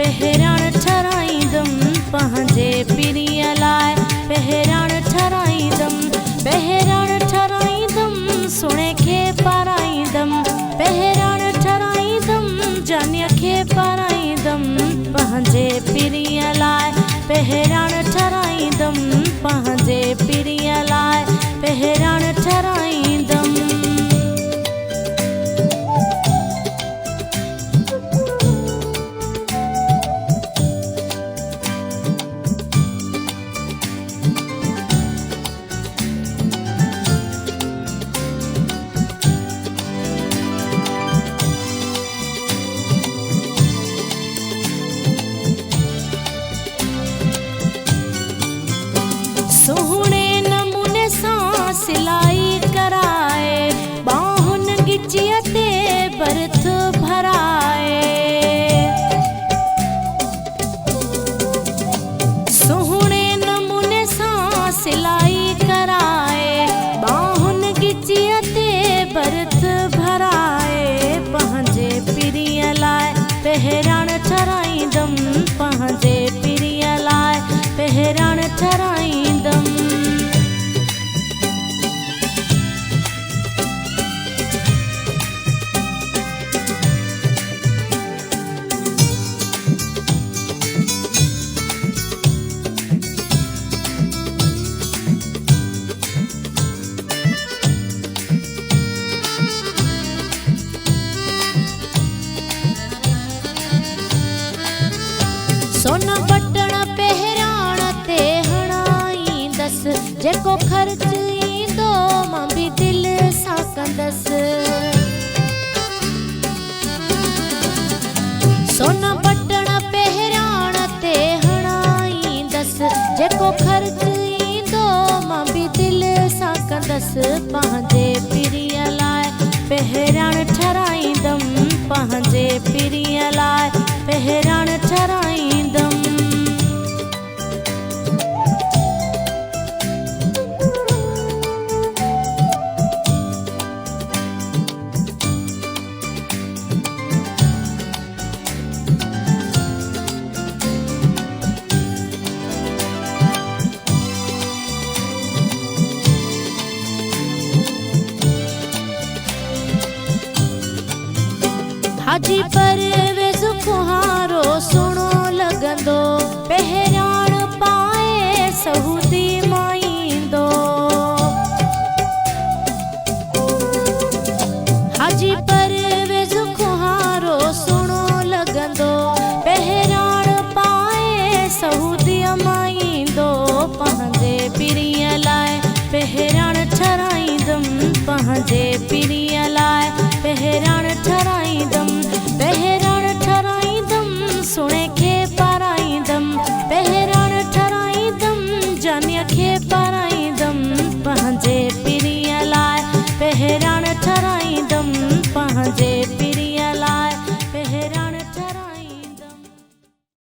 पहिराण ठराईंदमि पंहिंजे पीरीअ लाइ पहिराण ठराईंदमि पहिराण ठराईंदमि सुणे खे पाराईंदमि पहिराण ठराईंदमि जानीअ खे पाराईंदमि पंहिंजे पीरीअ लाइ पहिराण ठराईंदमि पंहिंजे पीरीअ लाइ पहिराण ठराईंदमि। सोहणे नमूने सां सिलाई कराए बाहुनि गिचीअ ते भर्थ भराए सोहणे नमूने सां सिलाई कराए बाहुनि गिचीअ ते भर्थ भराए पंहिंजे पीरीअ लाइ पहिराण ठराईंदमि पंहिंजे पीरीअ लाइ पहिराण ठराईंदमि। सोना बटण पहिराण ते हणाईंदसि जेको ख़र्च ईंदो मां बि दिलि सां कंदसि सोना बटण पहिराण ते हणाईंदसि जेको ख़र्च ईंदो मां बि दिलि सां कंदसि पंहिंजे पीरीअ लाइ पहिराण ठराईंदमि पंहिंजे पीरीअ लाइ पहिराण ठराईंदमि। हाजी परवेज़ कुहारो सुहिणो लॻंदो पहिराण पाए सऊदी मां ईंदो हाजी परवेज़ कुहारो सुहिणो लॻंदो पहिराण पाए सऊदीअ मां ईंदो पंहिंजे पीरीअ लाइ पहिराण ठराईंदमि पंहिंजे पीरीअ